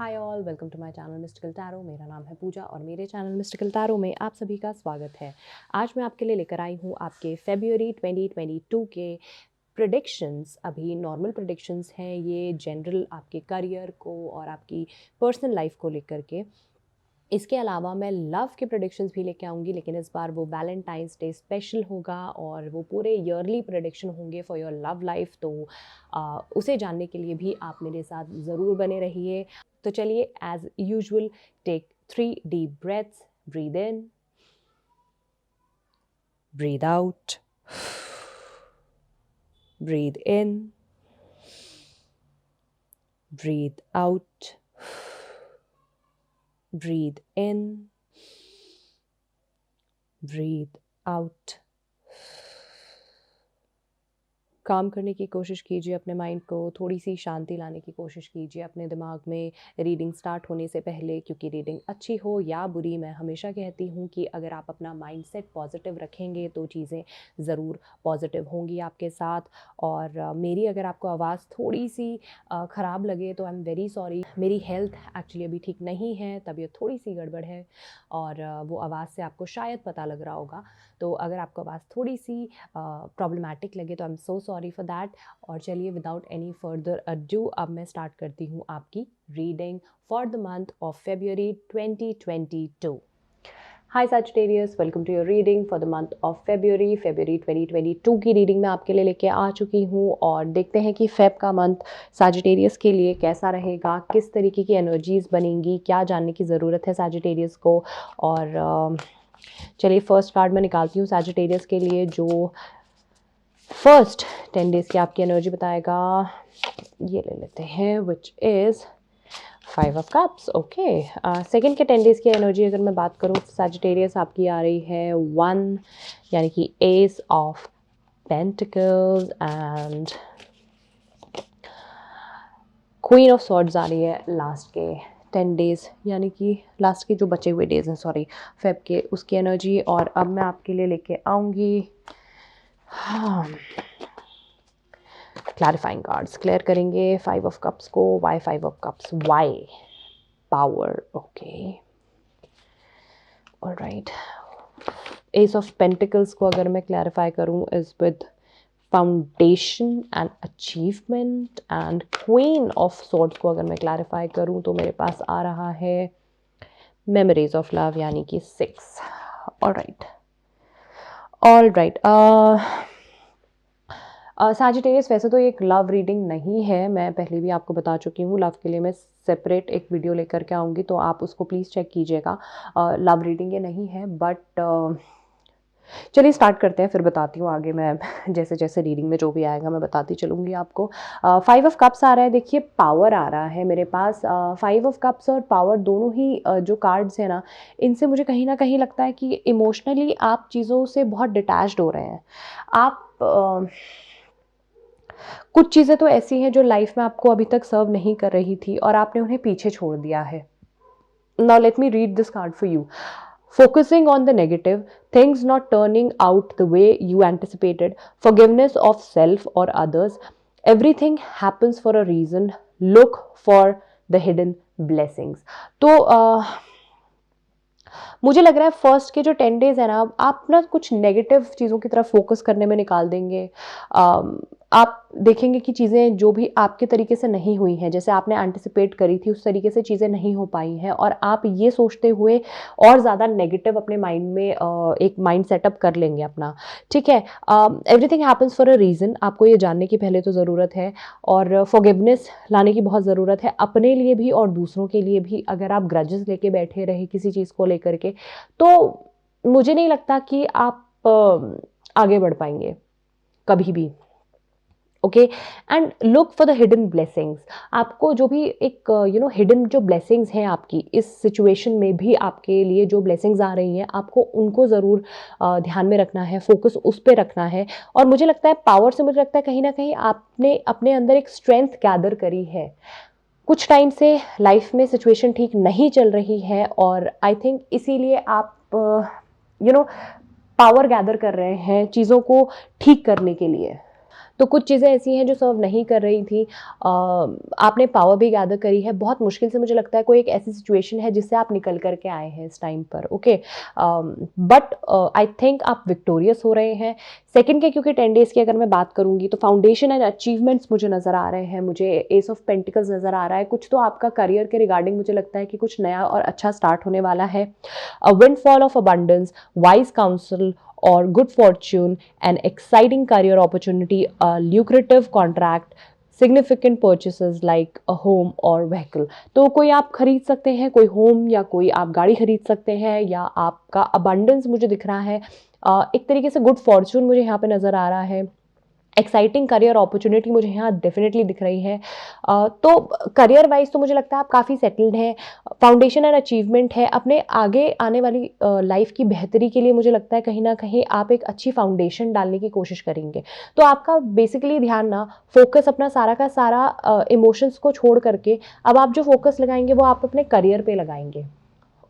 Hi all, welcome to my channel mystical tarot. मेरा नाम है पूजा और मेरे चैनल मिस्टिकल टैरो में आप सभी का स्वागत है। आज मैं आपके लिए लेकर आई हूँ आपके फरवरी 2022 के प्रेडिक्शंस। अभी नॉर्मल प्रेडिक्शंस हैं, ये जनरल आपके करियर को और आपकी पर्सनल लाइफ को लेकर के। इसके अलावा मैं लव के प्रेडिक्शंस भी लेके आऊँगी, लेकिन इस बार वो वैलेंटाइंस डे स्पेशल होगा और वो पूरे ईयरली प्रेडिक्शन होंगे फॉर योर लव लाइफ। तो उसे जानने के लिए भी आप मेरे साथ ज़रूर बने रहिए। तो चलिए, as usual, take 3 deep breaths. Breathe in, breathe out, breathe in, breathe out, breathe in, breathe out। काम करने की कोशिश कीजिए, अपने माइंड को थोड़ी सी शांति लाने की कोशिश कीजिए अपने दिमाग में रीडिंग स्टार्ट होने से पहले, क्योंकि रीडिंग अच्छी हो या बुरी, मैं हमेशा कहती हूँ कि अगर आप अपना माइंड सेट पॉजिटिव रखेंगे तो चीज़ें ज़रूर पॉजिटिव होंगी आपके साथ। और मेरी अगर आपको आवाज़ थोड़ी सी ख़राब लगे तो आई एम वेरी सॉरी। मेरी हेल्थ एक्चुअली अभी ठीक नहीं है, तबीयत थोड़ी सी गड़बड़ है और वो आवाज़ से आपको शायद पता लग रहा होगा। तो अगर आपको आवाज़ थोड़ी सी प्रॉब्लमैटिक लगे तो I am so sorry for that. और चलिए, विदाउट एनी फर्दर अड्यू, अब मैं स्टार्ट करती हूँ आपकी reading for the month of February 2022। Hi Sagittarius, welcome to your reading for the month of February 2022 की रीडिंग मैं आपके लिए लेके आ चुकी हूँ। और देखते हैं कि फेब का मंथ सैजिटेरियस के लिए कैसा रहेगा, किस तरीके की एनर्जीज बनेंगी, क्या जानने की ज़रूरत है सैजिटेरियस को। और चलिए, फर्स्ट कार्ड मैं निकालती हूँ सैजिटेरियस के लिए, जो फर्स्ट 10 डेज की आपकी एनर्जी बताएगा। ये ले लेते हैं, which is 5 of cups. Okay, second के 10 डेज की एनर्जी अगर मैं बात करूँ, सैजिटेरियस आपकी आ रही है 1, यानी कि ace of pentacles and queen of swords आ रही है लास्ट के 10 डेज, यानी कि लास्ट के जो बचे हुए डेज हैं, सॉरी, फेब के, उसकी एनर्जी। और अब मैं आपके लिए लेके आऊँगी क्लैरिफाइंग कार्ड्स। क्लियर करेंगे 5 ऑफ कप्स को। Why 5 of cups? Why? Power. Okay, alright. Ace of pentacles को अगर मैं क्लैरिफाई करूं, is with foundation and achievement. And queen of swords को अगर मैं क्लैरिफाई करूं तो मेरे पास आ रहा है मेमोरीज ऑफ लव, यानी कि 6। Alright, alright. सैजिटेरियस, वैसे तो ये एक लव रीडिंग नहीं है, मैं पहले भी आपको बता चुकी हूँ। लव के लिए मैं सेपरेट एक वीडियो लेकर के आऊँगी, तो आप उसको प्लीज़ चेक कीजिएगा। लव रीडिंग ये नहीं है, बट चलिए स्टार्ट करते हैं, फिर बताती हूँ आगे मैं जैसे जैसे रीडिंग में जो भी आएगा मैं बताती चलूँगी आपको। 5 ऑफ कप्स आ रहा है, देखिए पावर आ रहा है मेरे पास। 5 ऑफ कप्स और पावर दोनों ही जो कार्ड्स हैं ना, इनसे मुझे कहीं ना कहीं लगता है कि इमोशनली आप चीज़ों से बहुत डिटैच्ड हो रहे हैं। आप कुछ चीज़ें तो ऐसी हैं जो लाइफ में आपको अभी तक सर्व नहीं कर रही थी और आपने उन्हें पीछे छोड़ दिया है। Now let me read this card for you. Focusing on the negative, things not turning out the way you anticipated, forgiveness of self or others. Everything happens for a reason. Look for the hidden blessings. तो मुझे लग रहा है first के जो 10 days है ना, आप ना कुछ नेगेटिव चीज़ों की तरफ फोकस करने में निकाल देंगे। आप देखेंगे कि चीज़ें जो भी आपके तरीके से नहीं हुई हैं, जैसे आपने एंटिसिपेट करी थी उस तरीके से चीज़ें नहीं हो पाई हैं, और आप ये सोचते हुए और ज़्यादा नेगेटिव अपने माइंड में एक माइंड सेटअप कर लेंगे अपना। ठीक है, everything happens for a reason, आपको ये जानने की पहले तो ज़रूरत है। और फॉरगिवनेस लाने की बहुत ज़रूरत है, अपने लिए भी और दूसरों के लिए भी। अगर आप ग्रजेस लेके बैठे रहे किसी चीज़ को लेकर के, तो मुझे नहीं लगता कि आप आगे बढ़ पाएंगे कभी भी। Okay, and look for the hidden blessings. आपको जो भी एक हिडन जो ब्लेसिंग्स हैं आपकी इस सिचुएशन में भी, आपके लिए जो ब्लेसिंग्स आ रही हैं, आपको उनको ज़रूर ध्यान में रखना है, फोकस उस पर रखना है। और मुझे लगता है पावर से, मुझे लगता है कहीं ना कहीं आपने अपने अंदर एक स्ट्रेंथ गैदर करी है। कुछ टाइम से लाइफ में सिचुएशन ठीक नहीं चल रही है और आई थिंक इसीलिए आप पावर गैदर कर रहे हैं चीज़ों को ठीक करने के लिए। तो कुछ चीज़ें ऐसी हैं जो सर्व नहीं कर रही थी। आपने पावर भी गैदर करी है, बहुत मुश्किल से मुझे लगता है कोई एक ऐसी सिचुएशन है जिससे आप निकल कर के आए हैं इस टाइम पर, ओके। बट आई थिंक आप विक्टोरियस हो रहे हैं। सेकंड के क्योंकि 10 डेज़ की अगर मैं बात करूँगी तो फाउंडेशन एंड अचीवमेंट्स मुझे नज़र आ रहे हैं, मुझे एस ऑफ पेंटिकल्स नज़र आ रहा है। कुछ तो आपका करियर के रिगार्डिंग मुझे लगता है कि कुछ नया और अच्छा स्टार्ट होने वाला है। A windfall of abundance, wise counsel or good fortune, an exciting career opportunity, a lucrative contract, significant purchases like a home or vehicle। तो कोई आप खरीद सकते हैं, कोई होम या कोई आप गाड़ी खरीद सकते हैं, या आपका abundance मुझे दिख रहा है। एक तरीके से गुड फॉर्चून मुझे यहाँ पे नज़र आ रहा है। एक्साइटिंग करियर अपॉर्चुनिटी मुझे यहाँ डेफिनेटली दिख रही है। तो करियर वाइज तो मुझे लगता है आप काफ़ी सेटल्ड हैं। फाउंडेशन एंड अचीवमेंट है, अपने आगे आने वाली लाइफ की बेहतरी के लिए मुझे लगता है कहीं ना कहीं आप एक अच्छी फाउंडेशन डालने की कोशिश करेंगे। तो आपका बेसिकली ध्यान ना, फोकस अपना सारा का सारा इमोशंस को छोड़ करके अब आप जो फोकस लगाएंगे वो आप अपने करियर पे लगाएंगे,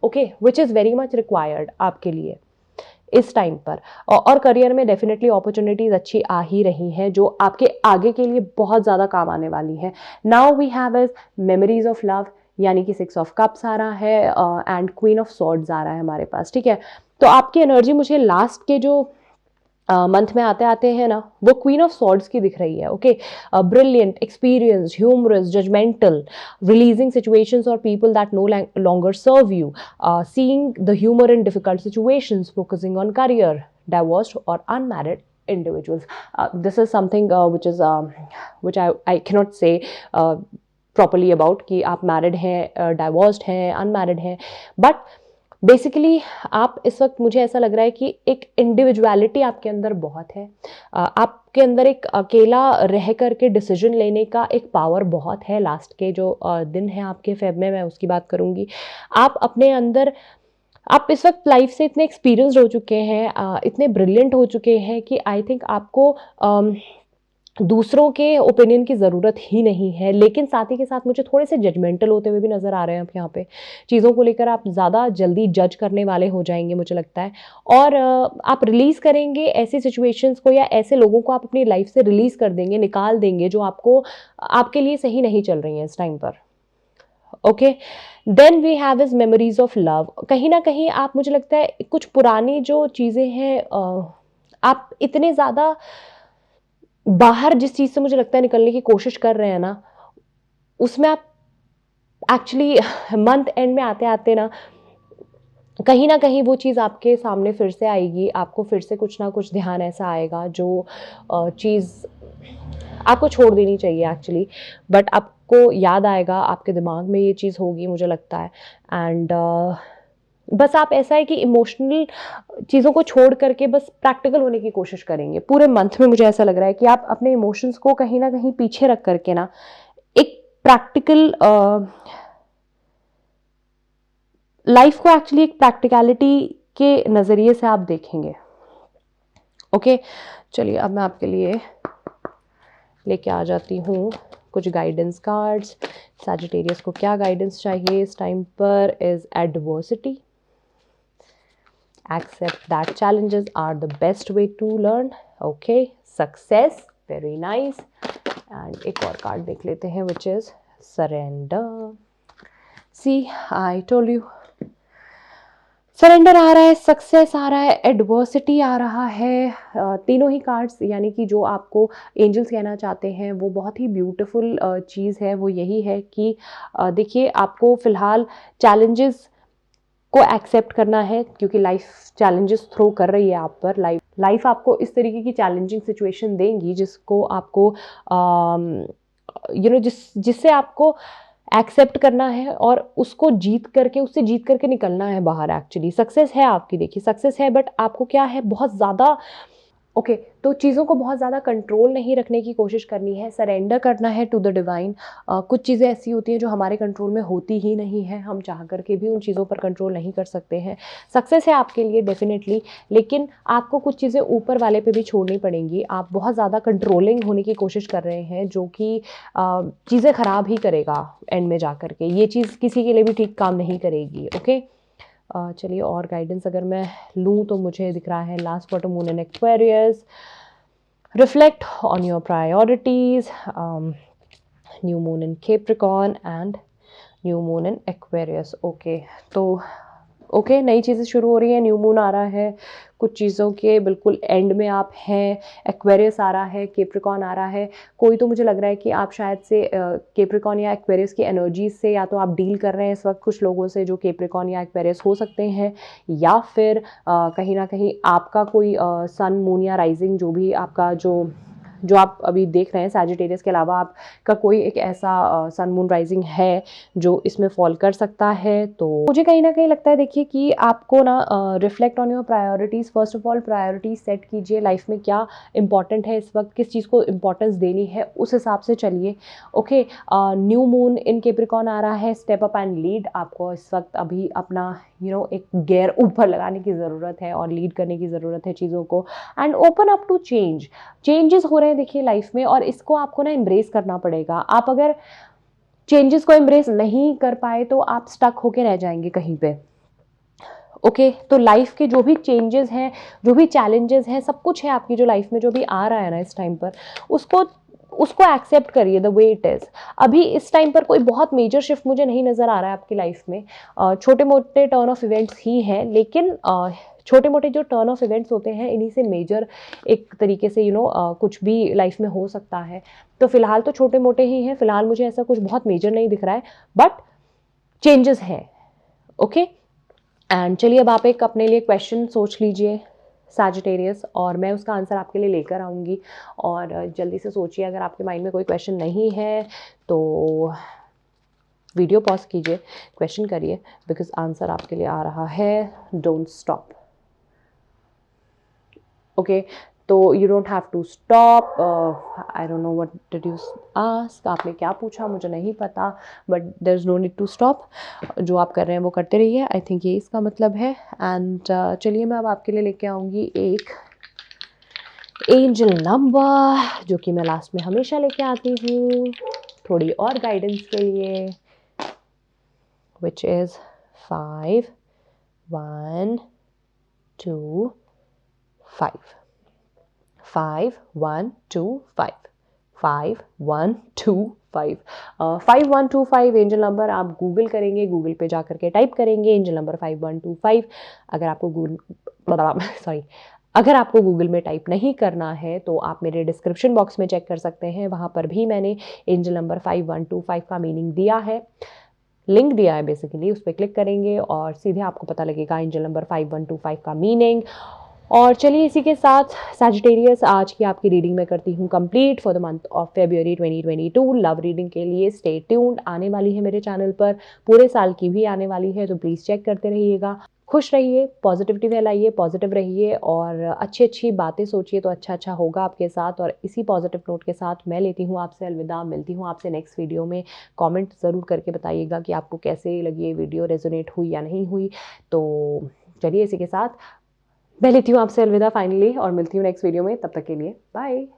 okay, which is very much required आपके लिए इस टाइम पर। और करियर में डेफिनेटली अपॉर्चुनिटीज़ अच्छी आ ही रही हैं जो आपके आगे के लिए बहुत ज़्यादा काम आने वाली हैं। Now we have is memories of love, यानी कि 6 ऑफ कप्स आ रहा है एंड क्वीन ऑफ सॉर्ड्स आ रहा है हमारे पास, ठीक है। तो आपकी एनर्जी मुझे लास्ट के जो मंथ में आते आते हैं ना, वो क्वीन ऑफ सॉर्ड्स की दिख रही है, okay. Brilliant, experience, humorous, judgemental, releasing situations और people that no longer serve you, seeing the humour in difficult situations, focusing on career, divorced और unmarried individuals. This is something which I cannot say properly about कि आप married हैं, divorced हैं, unmarried हैं, but basically आप इस वक्त, मुझे ऐसा लग रहा है कि एक इंडिविजुअलिटी आपके अंदर बहुत है। आपके अंदर एक अकेला रह करके डिसीजन लेने का एक पावर बहुत है। लास्ट के जो दिन है आपके फेब में, मैं उसकी बात करूँगी। आप अपने अंदर, आप इस वक्त लाइफ से इतने एक्सपीरियंस्ड हो चुके हैं, इतने ब्रिलियंट हो चुके हैं कि आई थिंक आपको दूसरों के ओपिनियन की ज़रूरत ही नहीं है। लेकिन साथ ही के साथ मुझे थोड़े से जजमेंटल होते हुए भी नज़र आ रहे हैं आप यहाँ पे। चीज़ों को लेकर आप ज़्यादा जल्दी जज करने वाले हो जाएंगे मुझे लगता है, और आप रिलीज़ करेंगे ऐसी सिचुएशंस को या ऐसे लोगों को, आप अपनी लाइफ से रिलीज़ कर देंगे, निकाल देंगे जो आपको, आपके लिए सही नहीं चल रही हैं इस टाइम पर, okay. Then we have is memories of love. कहीं ना कहीं आप, मुझे लगता है कुछ पुरानी जो चीज़ें हैं, आप इतने ज़्यादा बाहर जिस चीज़ से मुझे लगता है निकलने की कोशिश कर रहे हैं ना, उसमें आप एक्चुअली मंथ एंड में आते आते ना कहीं वो चीज़ आपके सामने फिर से आएगी। आपको फिर से कुछ ना कुछ ध्यान ऐसा आएगा जो चीज़ आपको छोड़ देनी चाहिए एक्चुअली, बट आपको याद आएगा, आपके दिमाग में ये चीज़ होगी मुझे लगता है। एंड बस आप, ऐसा है कि इमोशनल चीज़ों को छोड़ करके बस प्रैक्टिकल होने की कोशिश करेंगे पूरे मंथ में। मुझे ऐसा लग रहा है कि आप अपने इमोशंस को कहीं ना कहीं पीछे रख करके ना, एक प्रैक्टिकल लाइफ को एक्चुअली एक प्रैक्टिकलिटी के नज़रिए से आप देखेंगे, ओके। चलिए अब मैं आपके लिए लेके आ जाती हूँ कुछ गाइडेंस कार्ड्स। सैजिटेरियस को क्या गाइडेंस चाहिए इस टाइम पर? Is adversity, accept that challenges are the best way to learn, okay, success, very nice, and एक और कार्ड देख लेते हैं which is surrender। see, I told you, surrender आ रहा है, सक्सेस आ रहा है, एडवर्सिटी आ रहा है। तीनों ही कार्ड्स, यानी कि जो आपको एंजल्स कहना चाहते हैं वो बहुत ही ब्यूटीफुल चीज़ है, वो यही है कि देखिए, आपको फ़िलहाल चैलेंजेस को एक्सेप्ट करना है, क्योंकि लाइफ चैलेंजेस थ्रो कर रही है आप पर। लाइफ आपको इस तरीके की चैलेंजिंग सिचुएशन देंगी जिसको आपको जिससे आपको एक्सेप्ट करना है और उसको उससे जीत करके निकलना है बाहर। एक्चुअली सक्सेस है आपकी, देखिए सक्सेस है, बट आपको क्या है, बहुत ज़्यादा, ओके, तो चीज़ों को बहुत ज़्यादा कंट्रोल नहीं रखने की कोशिश करनी है, सरेंडर करना है टू द डिवाइन। कुछ चीज़ें ऐसी होती हैं जो हमारे कंट्रोल में होती ही नहीं है, हम चाह करके भी उन चीज़ों पर कंट्रोल नहीं कर सकते हैं। सक्सेस है आपके लिए डेफिनेटली, लेकिन आपको कुछ चीज़ें ऊपर वाले पे भी छोड़नी पड़ेंगी। आप बहुत ज़्यादा कंट्रोलिंग होने की कोशिश कर रहे हैं, जो कि चीज़ें ख़राब ही करेगा एंड में जा करके। ये चीज़ किसी के लिए भी ठीक काम नहीं करेगी, ओके। चलिए और गाइडेंस अगर मैं लूँ तो मुझे दिख रहा है last quarter moon in Aquarius, Reflect on your priorities. New moon in Capricorn and new moon in Aquarius. Okay, तो ओके नई चीज़ें शुरू हो रही हैं, न्यू मून आ रहा है, कुछ चीज़ों के बिल्कुल एंड में आप हैं, एक्वेरियस आ रहा है, कैप्रिकॉर्न आ रहा है। कोई तो मुझे लग रहा है कि आप शायद से कैप्रिकॉर्न या एक्वेरियस की एनर्जीज से या तो आप डील कर रहे हैं इस वक्त कुछ लोगों से जो कैप्रिकॉर्न या एक्वेरियस हो सकते हैं, या फिर कहीं ना कहीं आपका कोई सन मून या राइजिंग जो भी आपका जो आप अभी देख रहे हैं सैजिटेरियस के अलावा आपका कोई एक ऐसा सन मून राइजिंग है जो इसमें फॉल कर सकता है। तो मुझे कहीं ना कहीं लगता है देखिए कि आपको ना reflect on your priorities. First of all priorities set कीजिए, लाइफ में क्या इंपॉर्टेंट है इस वक्त, किस चीज़ को इंपॉर्टेंस देनी है, उस हिसाब से चलिए। Okay, new moon in Capricorn आ रहा है, स्टेप अप एंड लीड। आपको इस वक्त अभी अपना एक गियर ऊपर लगाने की ज़रूरत है और लीड करने की ज़रूरत है चीज़ों को, and open up to change. Changes हो रहे हैं देखिए लाइफ में, और इसको आपको ना एम्ब्रेस करना पड़ेगा। आप अगर चेंजेस को एम्ब्रेस नहीं कर पाए तो आप स्टक होके रह जाएंगे कहीं पे। ओके, तो लाइफ के जो भी चेंजेस हैं, जो भी चैलेंजेस हैं, सब कुछ है आपकी जो लाइफ में जो भी आ रहा है ना इस टाइम पर, उसको उसको एक्सेप्ट करिए द वे इट इज़। अभी इस टाइम पर कोई बहुत मेजर शिफ्ट मुझे नहीं नज़र आ रहा है आपकी लाइफ में। छोटे मोटे टर्न ऑफ इवेंट्स ही हैं, लेकिन छोटे मोटे जो टर्न ऑफ इवेंट्स होते हैं इन्हीं से मेजर एक तरीके से कुछ भी लाइफ में हो सकता है। तो फिलहाल तो छोटे मोटे ही हैं, फिलहाल मुझे ऐसा कुछ बहुत मेजर नहीं दिख रहा है, बट चेंजेस हैं। ओके, एंड चलिए अब आप एक अपने लिए क्वेश्चन सोच लीजिए सैजिटेरियस, और मैं उसका आंसर आपके लिए लेकर आऊँगी। और जल्दी से सोचिए, अगर आपके माइंड में कोई क्वेश्चन नहीं है तो वीडियो पॉज कीजिए, क्वेश्चन करिए, बिकॉज आंसर आपके लिए आ रहा है। Don't stop. ओके, तो you don't have to stop. I don't know what did you ask, आपने क्या पूछा मुझे नहीं पता, but there is no need to stop. जो आप कर रहे हैं वो करते रहिए, आई थिंक ये इसका मतलब है। एंड चलिए मैं अब आपके लिए लेके आऊँगी एक एंजल नंबर, जो कि मैं लास्ट में हमेशा लेके आती हूँ थोड़ी और गाइडेंस के लिए, विच इज़ 5 1 2 5। 5 1 2 5 5 1 2 5 5125 एंजल नंबर आप गूगल करेंगे, गूगल पे जा करके टाइप करेंगे एंजल नंबर 5125। अगर आपको अगर आपको गूगल में टाइप नहीं करना है तो आप मेरे डिस्क्रिप्शन बॉक्स में चेक कर सकते हैं, वहाँ पर भी मैंने एंजल नंबर 5125 का मीनिंग दिया है, लिंक दिया है बेसिकली। उस पर क्लिक करेंगे और सीधे आपको पता लगेगा एंजल नंबर 5125 का मीनिंग। और चलिए इसी के साथ सैजिटेरियस आज की आपकी रीडिंग मैं करती हूँ complete for the month of February 2022। Love reading के लिए स्टे ट्यून्ड, आने वाली है मेरे चैनल पर, पूरे साल की भी आने वाली है, तो प्लीज़ चेक करते रहिएगा। खुश रहिए, पॉजिटिविटी फैलाइए, पॉजिटिव रहिए और अच्छी अच्छी बातें सोचिए तो अच्छा अच्छा होगा आपके साथ। और इसी पॉजिटिव नोट के साथ मैं लेती हूँ आपसे अलविदा, मिलती हूँ आपसे नेक्स्ट वीडियो में। कमेंट ज़रूर करके बताइएगा कि आपको कैसे लगी ये वीडियो, रेजोनेट हुई या नहीं हुई। तो चलिए इसी के साथ मैं लेती हूँ आपसे अलविदा फाइनली, और मिलती हूँ नेक्स्ट वीडियो में। तब तक के लिए बाय।